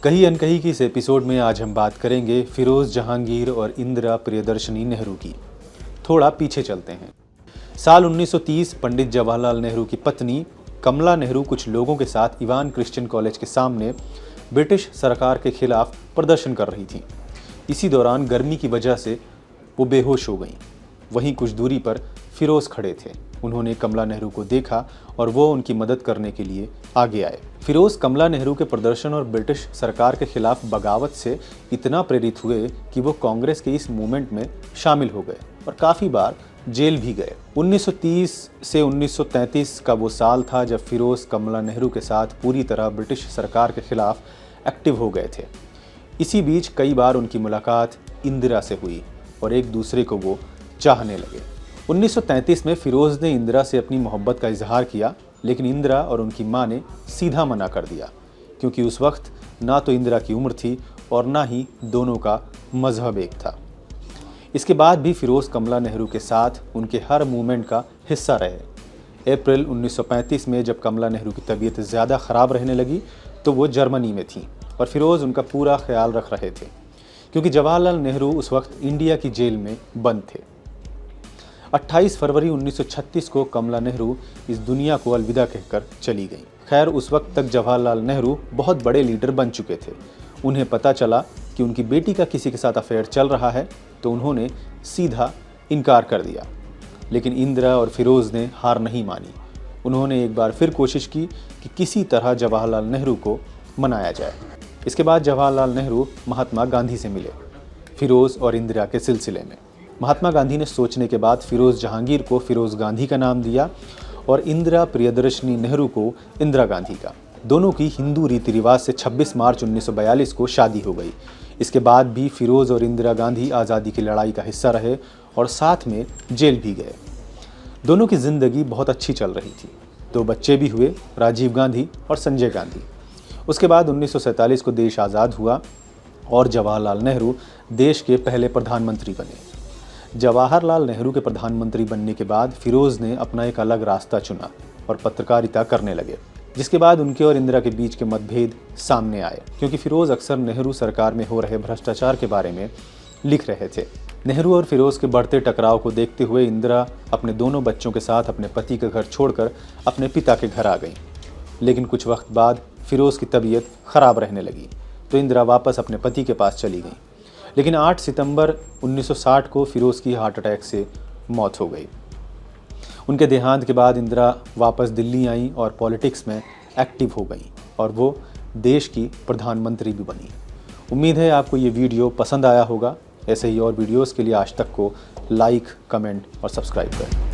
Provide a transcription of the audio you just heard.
कहीं अनकहीं की इस एपिसोड में आज हम बात करेंगे फिरोज जहांगीर और इंदिरा प्रियदर्शनी नेहरू की। थोड़ा पीछे चलते हैं। साल 1930 पंडित जवाहरलाल नेहरू की पत्नी कमला नेहरू कुछ लोगों के साथ इवान क्रिश्चियन कॉलेज के सामने ब्रिटिश सरकार के खिलाफ प्रदर्शन कर रही थी। इसी दौरान गर्मी की वजह से वो बेहोश हो गईं। वहीं कुछ दूरी पर फिरोज खड़े थे। उन्होंने कमला नेहरू को देखा और वो उनकी मदद करने के लिए आगे आए। फिरोज कमला नेहरू के प्रदर्शन और ब्रिटिश सरकार के खिलाफ बगावत से इतना प्रेरित हुए कि वो कांग्रेस के इस मूवमेंट में शामिल हो गए और काफ़ी बार जेल भी गए। 1930 से 1933 का वो साल था जब फिरोज कमला नेहरू के साथ पूरी तरह ब्रिटिश सरकार के खिलाफ एक्टिव हो गए थे। इसी बीच कई बार उनकी मुलाकात इंदिरा से हुई और एक दूसरे को वो चाहने लगे। 1933 में फिरोज ने इंदिरा से अपनी मोहब्बत का इजहार किया, लेकिन इंदिरा और उनकी मां ने सीधा मना कर दिया, क्योंकि उस वक्त ना तो इंदिरा की उम्र थी और ना ही दोनों का मजहब एक था। इसके बाद भी फिरोज कमला नेहरू के साथ उनके हर मूवमेंट का हिस्सा रहे। अप्रैल 1935 में जब कमला नेहरू की तबीयत ज़्यादा ख़राब रहने लगी तो वो जर्मनी में थीं और फिरोज़ उनका पूरा ख्याल रख रहे थे, क्योंकि जवाहरलाल नेहरू उस वक्त इंडिया की जेल में बंद थे। 28 फरवरी 1936 को कमला नेहरू इस दुनिया को अलविदा कहकर चली गईं। खैर, उस वक्त तक जवाहरलाल नेहरू बहुत बड़े लीडर बन चुके थे। उन्हें पता चला कि उनकी बेटी का किसी के साथ अफेयर चल रहा है तो उन्होंने सीधा इनकार कर दिया। लेकिन इंदिरा और फिरोज़ ने हार नहीं मानी। उन्होंने एक बार फिर कोशिश की कि किसी तरह जवाहरलाल नेहरू को मनाया जाए। इसके बाद जवाहरलाल नेहरू महात्मा गांधी से मिले फिरोज़ और इंदिरा के सिलसिले में। महात्मा गांधी ने सोचने के बाद फिरोज जहांगीर को फिरोज गांधी का नाम दिया और इंदिरा प्रियदर्शनी नेहरू को इंदिरा गांधी का। दोनों की हिंदू रीति रिवाज से 26 मार्च 1942 को शादी हो गई। इसके बाद भी फिरोज और इंदिरा गांधी आज़ादी की लड़ाई का हिस्सा रहे और साथ में जेल भी गए। दोनों की ज़िंदगी बहुत अच्छी चल रही थी। 2 बच्चे भी हुए, राजीव गांधी और संजय गांधी। उसके बाद 1947 को देश आज़ाद हुआ और जवाहरलाल नेहरू देश के पहले प्रधानमंत्री बने। जवाहरलाल नेहरू के प्रधानमंत्री बनने के बाद फिरोज़ ने अपना एक अलग रास्ता चुना और पत्रकारिता करने लगे, जिसके बाद उनके और इंदिरा के बीच के मतभेद सामने आए, क्योंकि फिरोज़ अक्सर नेहरू सरकार में हो रहे भ्रष्टाचार के बारे में लिख रहे थे। नेहरू और फिरोज़ के बढ़ते टकराव को देखते हुए इंदिरा अपने दोनों बच्चों के साथ अपने पति का घर छोड़कर अपने पिता के घर आ गई। लेकिन कुछ वक्त बाद फिरोज़ की तबीयत ख़राब रहने लगी तो इंदिरा वापस अपने पति के पास चली गई। लेकिन 8 सितंबर 1960 को फिरोज़ की हार्ट अटैक से मौत हो गई। उनके देहांत के बाद इंदिरा वापस दिल्ली आई और पॉलिटिक्स में एक्टिव हो गई और वो देश की प्रधानमंत्री भी बनी। उम्मीद है आपको ये वीडियो पसंद आया होगा। ऐसे ही और वीडियोस के लिए आज तक को लाइक, कमेंट और सब्सक्राइब करें।